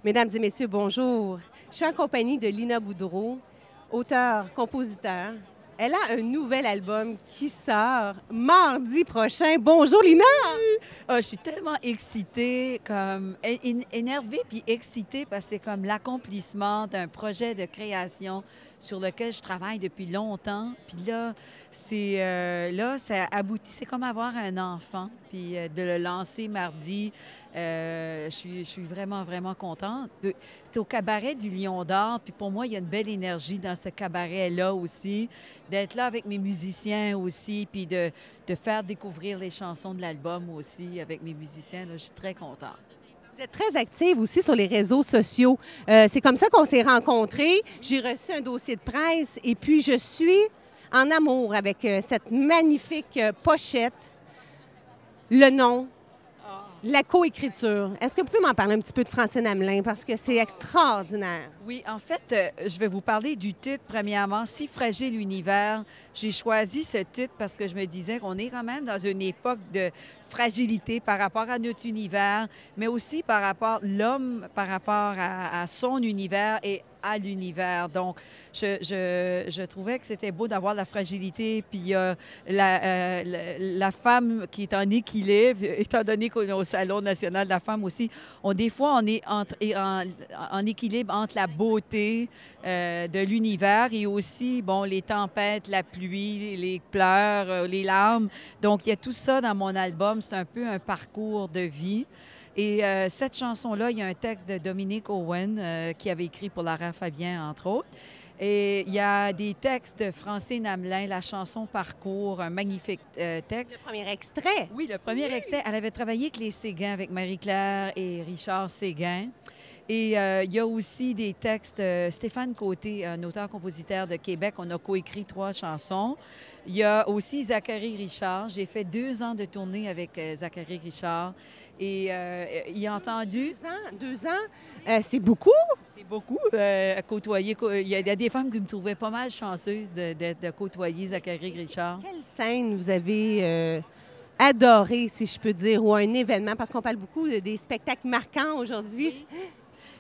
Mesdames et messieurs, bonjour. Je suis en compagnie de Lina Boudreau, auteure, compositeur. Elle a un nouvel album qui sort mardi prochain. Bonjour Lina! Ah, je suis tellement excitée, comme énervée puis excitée parce que c'est comme l'accomplissement d'un projet de création sur lequel je travaille depuis longtemps. Puis là, ça aboutit. C'est comme avoir un enfant, puis de le lancer mardi. Je suis vraiment, vraiment contente. C'est au cabaret du Lion d'Or, puis pour moi, il y a une belle énergie dans ce cabaret-là aussi, d'être là avec mes musiciens aussi, puis de faire découvrir les chansons de l'album aussi avec mes musiciens. Là, je suis très contente. Vous êtes très active aussi sur les réseaux sociaux. C'est comme ça qu'on s'est rencontrés. J'ai reçu un dossier de presse et puis je suis en amour avec cette magnifique pochette, le nom, la coécriture. Est-ce que vous pouvez m'en parler un petit peu de Francine Hamelin parce que c'est extraordinaire? Oui, en fait, je vais vous parler du titre, premièrement, Si fragile l'univers. J'ai choisi ce titre parce que je me disais qu'on est quand même dans une époque de fragilité par rapport à notre univers, mais aussi par rapport à l'homme, par rapport à son univers et à l'univers. Donc, je trouvais que c'était beau d'avoir la fragilité, puis la femme qui est en équilibre, étant donné qu'on est au Salon national de la femme aussi, des fois, on est en équilibre entre la beauté de l'univers et aussi, bon, les tempêtes, la pluie, les pleurs, les larmes. Donc, il y a tout ça dans mon album. C'est un peu un parcours de vie. Et cette chanson-là, il y a un texte de Dominique Owen qui avait écrit pour Lara Fabien, entre autres. Et il y a des textes de Francine Hamelin, la chanson Parcours, un magnifique texte. Le premier extrait. Oui, le premier extrait. Elle avait travaillé avec les Séguin, avec Marie-Claire et Richard Séguin. Et il y a aussi des textes, Stéphane Côté, un auteur-compositeur de Québec, on a coécrit 3 chansons. Il y a aussi Zachary Richard. J'ai fait 2 ans de tournée avec Zachary Richard. Et il a entendu... 2 ans, c'est beaucoup. C'est beaucoup à côtoyer. Il y a des femmes qui me trouvaient pas mal chanceuses de côtoyer Zachary Richard. Quelle scène vous avez adoré, si je peux dire, ou un événement? Parce qu'on parle beaucoup des spectacles marquants aujourd'hui.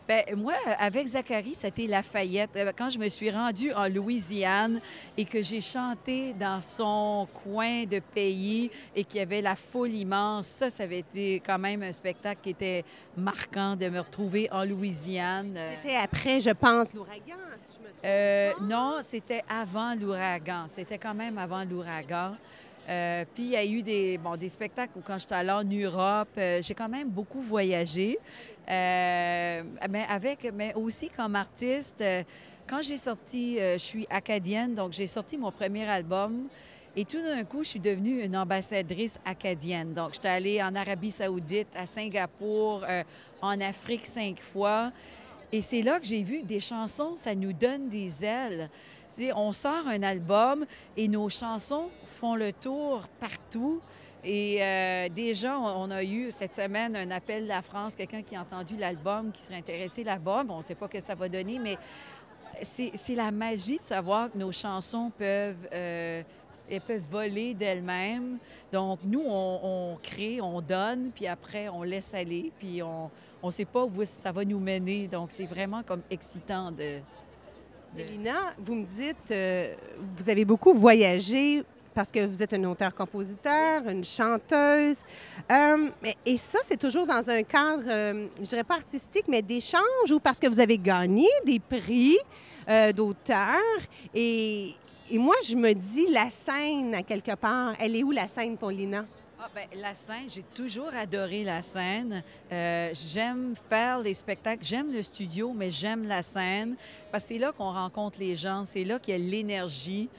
Bien, moi, avec Zachary, c'était Lafayette. Quand je me suis rendue en Louisiane et que j'ai chanté dans son coin de pays et qu'il y avait la foule immense, ça avait été quand même un spectacle qui était marquant de me retrouver en Louisiane. C'était après, je pense, l'ouragan, si je me trompe. Non, c'était avant l'ouragan. C'était quand même avant l'ouragan. Puis il y a eu des spectacles où quand j'étais allée en Europe, j'ai quand même beaucoup voyagé. Mais aussi comme artiste, quand j'ai sorti, je suis acadienne, donc j'ai sorti mon premier album. Et tout d'un coup, je suis devenue une ambassadrice acadienne. Donc, j'étais allée en Arabie Saoudite, à Singapour, en Afrique 5 fois. Et c'est là que j'ai vu que des chansons, ça nous donne des ailes. Tu sais, on sort un album et nos chansons font le tour partout. Et déjà, on a eu cette semaine un appel de la France, quelqu'un qui a entendu l'album, qui serait intéressé là-bas. Bon, on ne sait pas ce que ça va donner, mais c'est la magie de savoir que nos chansons elles peuvent voler d'elles-mêmes. Donc, nous, on crée, on donne, puis après, on laisse aller, puis on ne sait pas où ça va nous mener. Donc, c'est vraiment comme excitant de... Lina, vous me dites, vous avez beaucoup voyagé parce que vous êtes un auteur-compositeur, une chanteuse. Et ça, c'est toujours dans un cadre, je dirais pas artistique, mais d'échange ou parce que vous avez gagné des prix d'auteur. Et moi, je me dis, la scène, à quelque part, elle est où la scène pour Lina? Ah, ben, la scène, j'ai toujours adoré la scène. J'aime faire les spectacles, j'aime le studio, mais j'aime la scène parce que c'est là qu'on rencontre les gens, c'est là qu'il y a l'énergie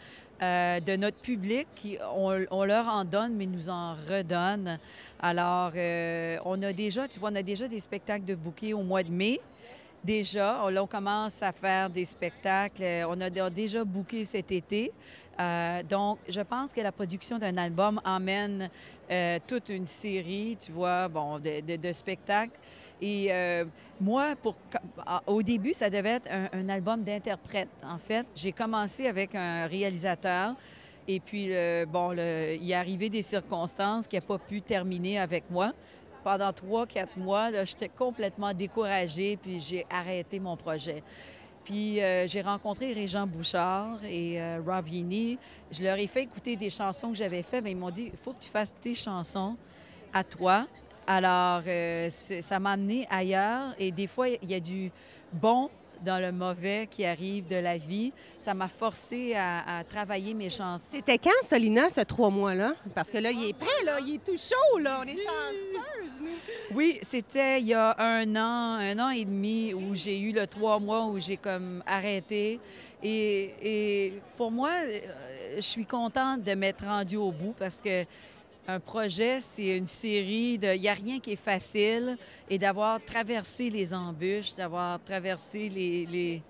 de notre public. On leur en donne, mais nous en redonne. Alors, on a déjà, tu vois, on a déjà des spectacles de bouquet au mois de mai. Déjà, on commence à faire des spectacles. On a déjà booké cet été. Donc, je pense que la production d'un album emmène toute une série, tu vois, bon, de spectacles. Et moi, au début, ça devait être un album d'interprète. En fait, j'ai commencé avec un réalisateur. Et puis, il est arrivé des circonstances qui n'a pas pu terminer avec moi. pendant 3, 4 mois, j'étais complètement découragée, puis j'ai arrêté mon projet. Puis j'ai rencontré Régent Bouchard et Rob Yini. Je leur ai fait écouter des chansons que j'avais faites, mais ils m'ont dit, il faut que tu fasses tes chansons à toi. Alors, ça m'a amené ailleurs et des fois, il y a du bon dans le mauvais qui arrive de la vie. Ça m'a forcé à travailler mes chansons. C'était quand, Solina, ce 3 mois-là? Parce que là, il est prêt, là. Il est tout chaud, là. On est chanceuses, nous. Oui, c'était il y a 1 an et demi où j'ai eu le 3 mois où j'ai comme arrêté. Et pour moi, je suis contente de m'être rendue au bout parce que un projet, c'est une série de... Il n'y a rien qui est facile et d'avoir traversé les embûches, d'avoir traversé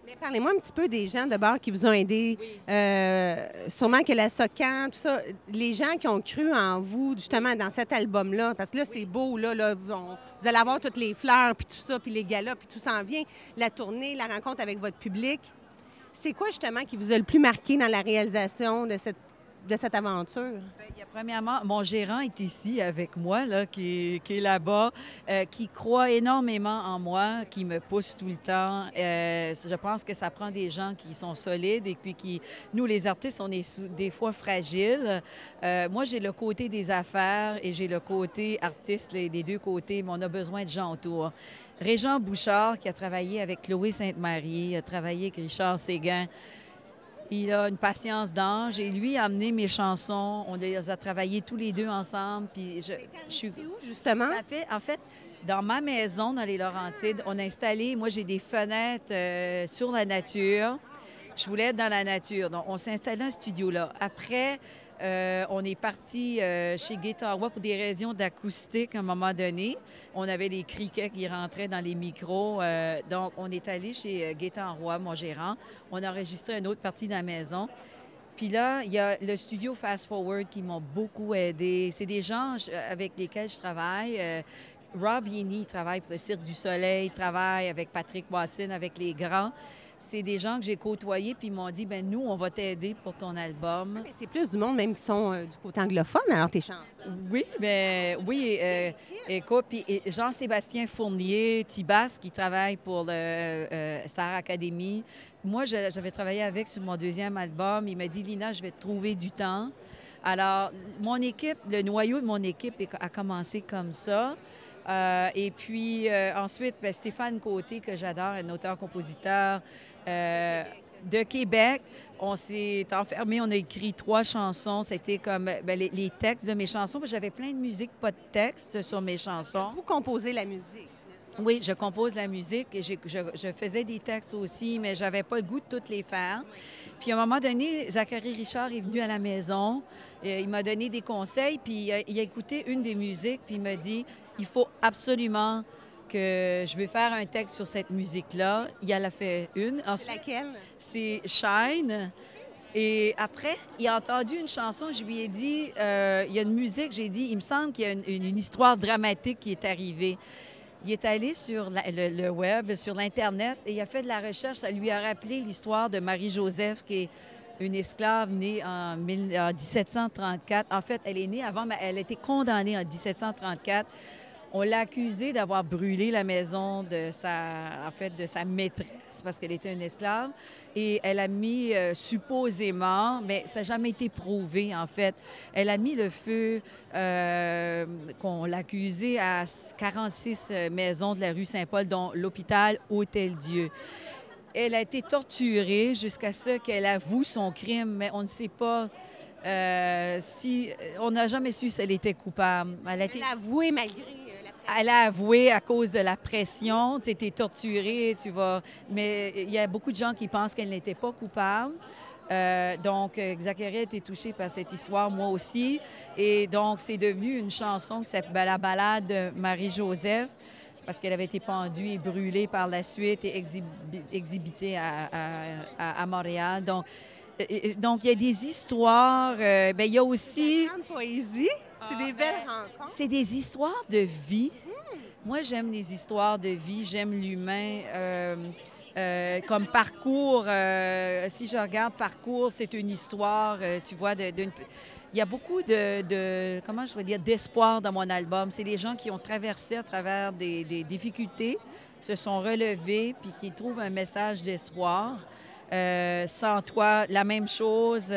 Mais parlez-moi un petit peu des gens de bord qui vous ont aidé. Sûrement que la SOCAN, tout ça, les gens qui ont cru en vous, justement, dans cet album-là, parce que là, c'est beau, là vous allez avoir toutes les fleurs, puis tout ça, puis les galas, puis tout s'en vient, la tournée, la rencontre avec votre public. C'est quoi, justement, qui vous a le plus marqué dans la réalisation de cette aventure? Bien, il y a premièrement, mon gérant est ici avec moi, là, qui est là-bas, qui croit énormément en moi, qui me pousse tout le temps. Je pense que ça prend des gens qui sont solides et puis qui... Nous, les artistes, on est des fois fragiles. Moi, j'ai le côté des affaires et j'ai le côté artiste, les deux côtés, mais on a besoin de gens autour. Régent Bouchard, qui a travaillé avec Chloé Sainte-Marie, a travaillé avec Richard Séguin. Il a une patience d'ange et lui a amené mes chansons. On les a travaillées tous les deux ensemble. Puis je suis où, justement? Ça fait, en fait, dans ma maison, dans les Laurentides, on a installé, moi j'ai des fenêtres sur la nature. Je voulais être dans la nature. Donc, on s'est installé un studio là. Après, on est parti chez Gaétan Roy pour des raisons d'acoustique à un moment donné. On avait les criquets qui rentraient dans les micros. Donc, on est allé chez Gaétan Roy, mon gérant. On a enregistré une autre partie de la maison. Puis là, il y a le studio Fast Forward qui m'ont beaucoup aidé. C'est des gens avec lesquels je travaille. Rob Yini travaille pour le Cirque du Soleil, travaille avec Patrick Watson, avec les grands. C'est des gens que j'ai côtoyés puis ils m'ont dit, ben nous, on va t'aider pour ton album. C'est plus du monde même qui sont du côté anglophone, alors tes chansons. Oui, bien, oui. Écoute, puis Jean-Sébastien Fournier, Tibas, qui travaille pour le Star Academy. Moi, j'avais travaillé avec sur mon deuxième album. Il m'a dit, Lina, je vais te trouver du temps. Alors, mon équipe, le noyau de mon équipe a commencé comme ça. Et puis ensuite, bien, Stéphane Côté, que j'adore, un auteur-compositeur de Québec. On s'est enfermés, on a écrit 3 chansons. C'était comme bien, les textes de mes chansons. J'avais plein de musique, pas de texte sur mes chansons. Vous composez la musique. Oui, je compose la musique et je faisais des textes aussi, mais j'avais pas le goût de toutes les faire. Puis à un moment donné, Zachary Richard est venu à la maison. Il m'a donné des conseils, puis il a écouté une des musiques, puis il m'a dit, il faut absolument que je veux faire un texte sur cette musique-là. Il en a fait une. C'est laquelle? C'est Shine. Et après, il a entendu une chanson, je lui ai dit, il y a une musique, j'ai dit, il me semble qu'il y a une histoire dramatique qui est arrivée. Il est allé sur le web, sur l'Internet, et il a fait de la recherche. Ça lui a rappelé l'histoire de Marie-Joseph, qui est une esclave née en 1734. En fait, elle est née avant, mais elle a été condamnée en 1734. On l'a accusée d'avoir brûlé la maison de sa maîtresse parce qu'elle était une esclave. Et elle a mis, supposément, mais ça n'a jamais été prouvé, en fait, elle a mis le feu qu'on l'accusait à 46 maisons de la rue Saint-Paul, dont l'hôpital Hôtel-Dieu. Elle a été torturée jusqu'à ce qu'elle avoue son crime, mais on ne sait pas on n'a jamais su si elle était coupable. Elle a avoué malgré... Elle a avoué à cause de la pression. Tu sais, t'es torturée, tu vas... Mais il y a beaucoup de gens qui pensent qu'elle n'était pas coupable. Donc, Zachary a été touché par cette histoire, moi aussi. Et donc, c'est devenu une chanson qui s'appelle La ballade de Marie-Joseph, parce qu'elle avait été pendue et brûlée par la suite et exhibitée à Montréal. Donc, il y a des histoires. Bien, il y a aussi... La grande poésie. C'est des belles rencontres. C'est des histoires de vie. Moi, j'aime les histoires de vie. J'aime l'humain. Comme parcours, si je regarde parcours, c'est une histoire, tu vois, il y a beaucoup comment je vais dire, d'espoir dans mon album. C'est des gens qui ont traversé à travers des difficultés, se sont relevés, puis qui trouvent un message d'espoir. Sans toi, la même chose.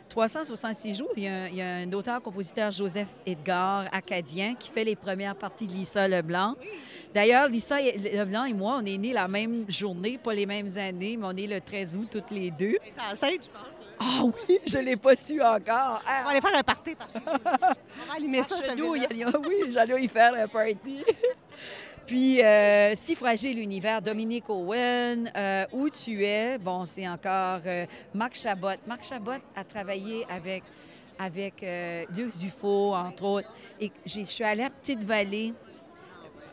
366 jours, il y a un auteur-compositeur, Joseph Edgar, acadien, qui fait les premières parties de Lisa Leblanc. D'ailleurs, Lisa Leblanc et moi, on est nés la même journée, pas les mêmes années, mais on est le 13 août toutes les deux. T'es enceinte, je pense. Ah oui, je ne l'ai pas su encore. On va aller faire un party par chez nous. On va allumer ça, ça oui, j'allais y faire un party. Puis, Si fragile l'univers, Dominique Owen, Où tu es, bon, c'est encore Marc Chabot. Marc Chabot a travaillé avec Luc Dufault, entre autres. Et je suis allée à Petite-Vallée.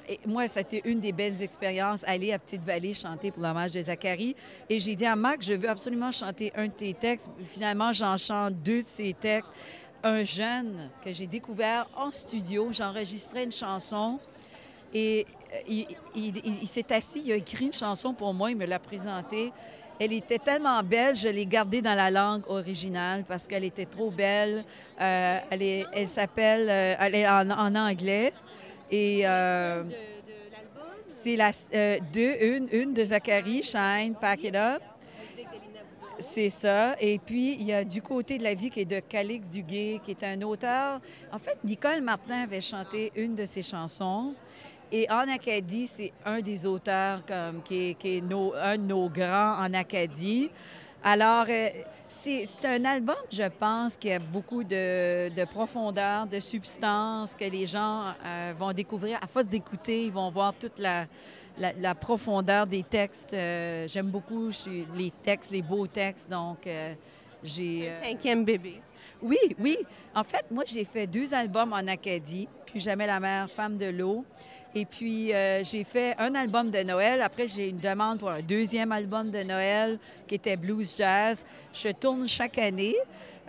Et moi, c'était une des belles expériences, aller à Petite-Vallée chanter pour l'hommage de Zacharie. Et j'ai dit à Marc, je veux absolument chanter un de tes textes. Finalement, j'en chante deux de ses textes. Un jeune que j'ai découvert en studio, j'enregistrais une chanson et il s'est assis, il a écrit une chanson pour moi, il me l'a présentée. Elle était tellement belle, je l'ai gardée dans la langue originale parce qu'elle était trop belle. Elle s'appelle, elle est en anglais. Et c'est une de Zacharie, Shine, Pack It Up. C'est ça. Et puis, il y a Du côté de la vie qui est de Calix Duguay, qui est un auteur. En fait, Nicole Martin avait chanté une de ses chansons. Et en Acadie, c'est un des auteurs qui est un de nos grands en Acadie. Alors, c'est un album, je pense, qui a beaucoup de profondeur, de substance, que les gens vont découvrir. À force d'écouter, ils vont voir toute la profondeur des textes. J'aime beaucoup les textes, les beaux textes, donc j'ai... Cinquième bébé. Oui, oui. En fait, moi, j'ai fait 2 albums en Acadie, Plus jamais la mer, Femme de l'eau. Et puis, j'ai fait un album de Noël. Après, j'ai une demande pour un 2e album de Noël qui était Blues Jazz. Je tourne chaque année.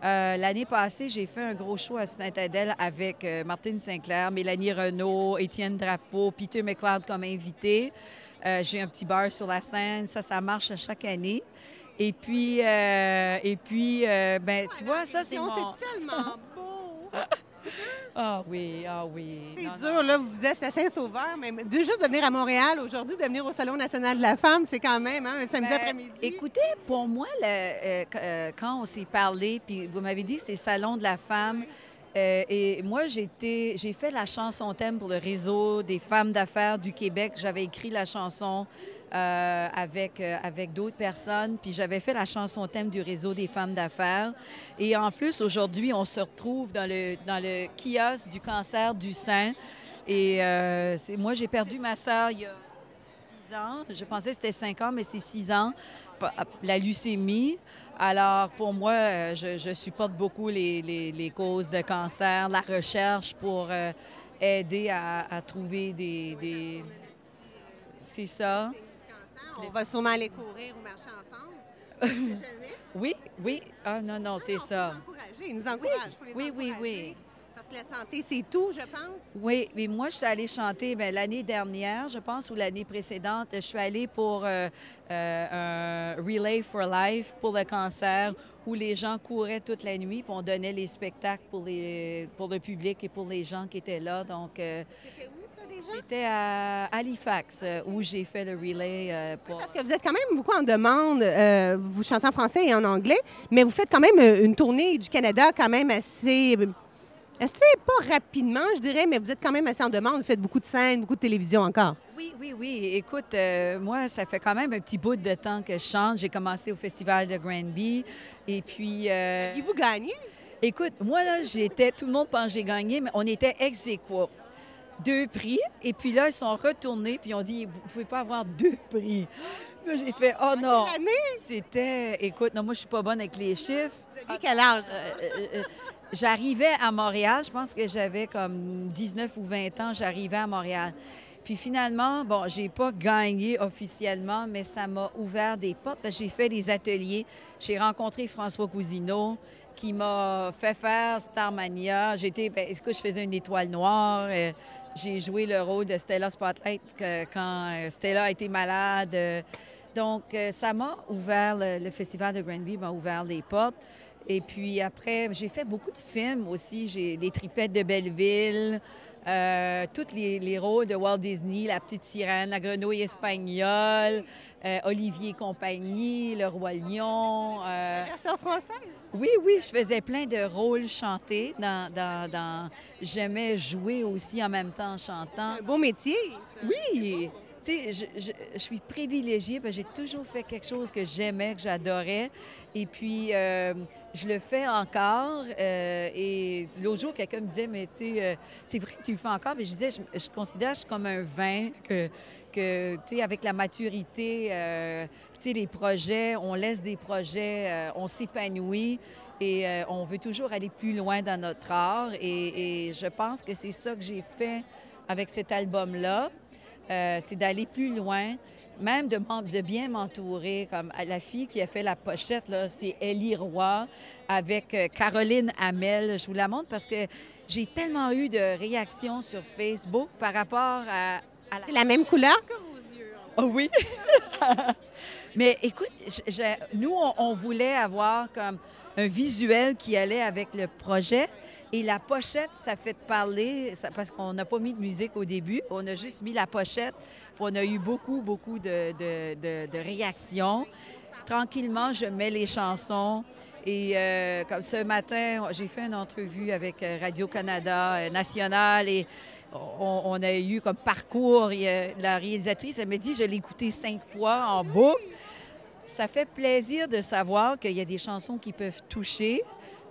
L'année passée, j'ai fait un gros show à Sainte-Adèle avec Martine Sinclair, Mélanie Renaud, Étienne Drapeau, Peter McLeod comme invité. J'ai un petit bar sur la scène. Ça marche à chaque année. Et puis, ben, tu vois, ça, c'est mon... C'est tellement beau! Ah oui, ah oui. C'est dur, là, vous êtes à Saint-Sauveur, mais juste de venir à Montréal aujourd'hui, de venir au Salon national de la femme, c'est quand même un samedi après-midi. Écoutez, pour moi, quand on s'est parlé, puis vous m'avez dit c'est Salon de la femme, et moi, j'ai fait la chanson thème pour le réseau des femmes d'affaires du Québec. J'avais écrit la chanson avec d'autres personnes, puis j'avais fait la chanson thème du réseau des femmes d'affaires. Et en plus, aujourd'hui, on se retrouve dans le kiosque du cancer du sein. Et moi, j'ai perdu ma sœur il y a 6 ans. Je pensais que c'était 5 ans, mais c'est 6 ans. La leucémie. Alors, pour moi, je supporte beaucoup les causes de cancer, la recherche pour aider à trouver des... C'est ça. On va sûrement aller courir ou marcher ensemble. Jamais. Oui, oui. Ah non, non, c'est ça. Ils nous encouragent. Oui. Parce que la santé, c'est tout, je pense. Oui, mais moi, je suis allée chanter l'année dernière, je pense, ou l'année précédente. Je suis allée pour un Relay for Life pour le cancer, où les gens couraient toute la nuit, puis on donnait les spectacles pour le public et pour les gens qui étaient là. Donc, c'était où, ça, déjà? C'était à Halifax, où j'ai fait le relay pour... Parce que vous êtes quand même beaucoup en demande. Vous chantez en français et en anglais, mais vous faites quand même une tournée du Canada quand même assez pas rapidement, je dirais, mais vous êtes quand même assez en demande. Vous faites beaucoup de scènes, beaucoup de télévision encore. Oui. Écoute, moi, ça fait quand même un petit bout de temps que je chante. J'ai commencé au Festival de Granby. Et puis... Avez-vous gagné? Écoute, moi, là, tout le monde pense que j'ai gagné, mais on était ex aequo. 2 prix. Et puis là, ils sont retournés, puis ils ont dit, vous ne pouvez pas avoir 2 prix. Là, j'ai fait, oh non! Quelle année? C'était... Écoute, non, moi, je suis pas bonne avec les chiffres. Vous avez quel âge? J'arrivais à Montréal, je pense que j'avais comme 19 ou 20 ans, j'arrivais à Montréal. Puis finalement, bon, j'ai pas gagné officiellement, mais ça m'a ouvert des portes. J'ai fait des ateliers. J'ai rencontré François Cousineau, qui m'a fait faire Starmania. Écoute, je faisais une étoile noire. J'ai joué le rôle de Stella Spotlight quand Stella a été malade. Donc, ça m'a ouvert, le Festival de Granby m'a ouvert les portes. Et puis après, j'ai fait beaucoup de films aussi. J'ai Les Tripettes de Belleville, tous les rôles de Walt Disney, La Petite Sirène, La Grenouille espagnole, Olivier et compagnie, Le Roi Lion. La version française? Oui, oui, je faisais plein de rôles chantés J'aimais jouer aussi en même temps en chantant. Un beau métier. Ça. Oui! Tu sais, je suis privilégiée parce que j'ai toujours fait quelque chose que j'aimais, que j'adorais. Et puis, je le fais encore. Et l'autre jour, quelqu'un me disait, mais tu sais, c'est vrai que tu le fais encore. Mais je disais, je considère que je suis comme un vin que tu sais, avec la maturité, tu sais, les projets, on laisse des projets, on s'épanouit. Et on veut toujours aller plus loin dans notre art. Et je pense que c'est ça que j'ai fait avec cet album-là. C'est d'aller plus loin, même de bien m'entourer. Comme la fille qui a fait la pochette, là, c'est Ellie Roy avec Caroline Hamel. Je vous la montre parce que j'ai tellement eu de réactions sur Facebook par rapport à la... C'est la même couleur que vos yeux. Oh oui! Mais écoute, nous, on voulait avoir comme un visuel qui allait avec le projet. Et la pochette, ça fait parler, parce qu'on n'a pas mis de musique au début. On a juste mis la pochette. Puis on a eu beaucoup de réactions. Tranquillement, je mets les chansons. Et comme ce matin, j'ai fait une entrevue avec Radio-Canada National et on a eu comme parcours. La réalisatrice, elle me dit, je l'ai écouté 5 fois en boucle. Ça fait plaisir de savoir qu'il y a des chansons qui peuvent toucher.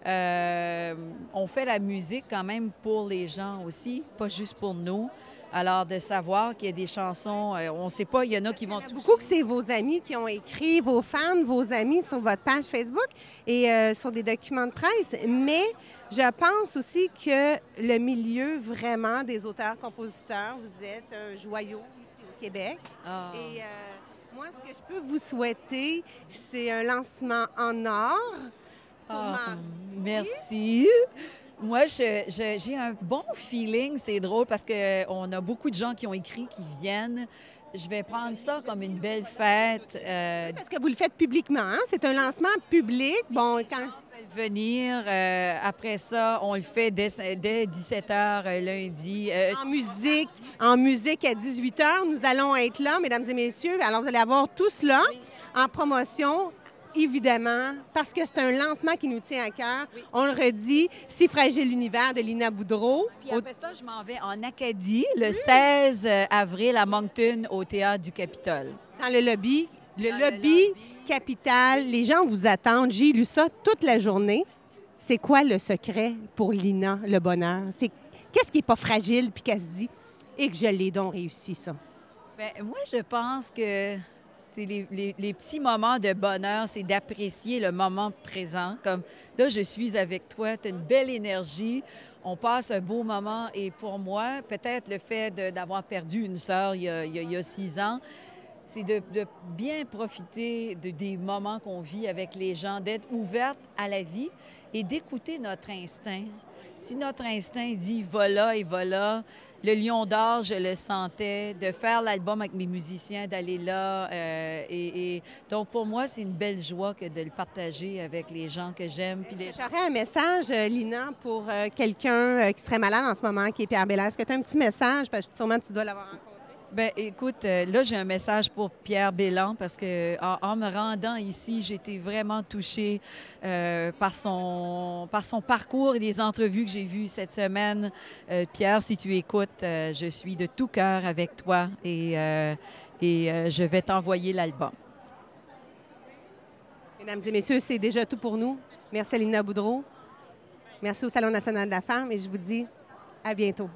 On fait la musique quand même pour les gens aussi, pas juste pour nous. Alors, de savoir qu'il y a des chansons, on ne sait pas, il y en a qui vont... Il y en a beaucoup que c'est vos amis qui ont écrit, vos fans, vos amis sur votre page Facebook et sur des documents de presse. Mais je pense aussi que le milieu vraiment des auteurs-compositeurs, vous êtes un joyau ici au Québec. Ah. Et moi, ce que je peux vous souhaiter, c'est un lancement en or. Merci. Moi, j'ai un bon feeling. C'est drôle parce qu'on a beaucoup de gens qui ont écrit, qui viennent. Je vais prendre ça comme une belle fête. Parce que vous le faites publiquement, hein? C'est un lancement public. Bon, quand... venir. Après ça, on le fait dès 17h lundi. En musique à 18h, nous allons être là, mesdames et messieurs. Alors, vous allez avoir tout cela en promotion. Évidemment, parce que c'est un lancement qui nous tient à cœur. Oui. On le redit, Si fragile l'univers de Lina Boudreau. Puis après ça, je m'en vais en Acadie le 16 avril à Moncton au Théâtre du Capitole. Dans le lobby. Le lobby Capitole. Les gens vous attendent. J'ai lu ça toute la journée. C'est quoi le secret pour Lina, le bonheur? Qu'est-ce qui n'est pas fragile puis qu'elle se dit et que je l'ai donc réussi, ça? Bien, moi, je pense que... C'est les petits moments de bonheur, c'est d'apprécier le moment présent. Comme là, je suis avec toi, tu as une belle énergie, on passe un beau moment. Et pour moi, peut-être le fait d'avoir perdu une sœur il y a 6 ans, c'est de bien profiter des moments qu'on vit avec les gens, d'être ouverte à la vie et d'écouter notre instinct. Si notre instinct dit « va là et va là », le Lion d'Or, je le sentais, de faire l'album avec mes musiciens, d'aller là. Donc, pour moi, c'est une belle joie que de le partager avec les gens que j'aime. J'aurais un message, Lina, pour quelqu'un qui serait malade en ce moment, qui est Pierre Bélan. Est-ce que tu as un petit message? Parce que sûrement, tu dois l'avoir rencontré. Bien, écoute, là, j'ai un message pour Pierre Bélan parce que en me rendant ici, j'ai été vraiment touchée par son parcours et les entrevues que j'ai vues cette semaine. Pierre, si tu écoutes, je suis de tout cœur avec toi et je vais t'envoyer l'album. Mesdames et messieurs, c'est déjà tout pour nous. Merci à Lina Boudreau. Merci au Salon national de la femme et je vous dis à bientôt.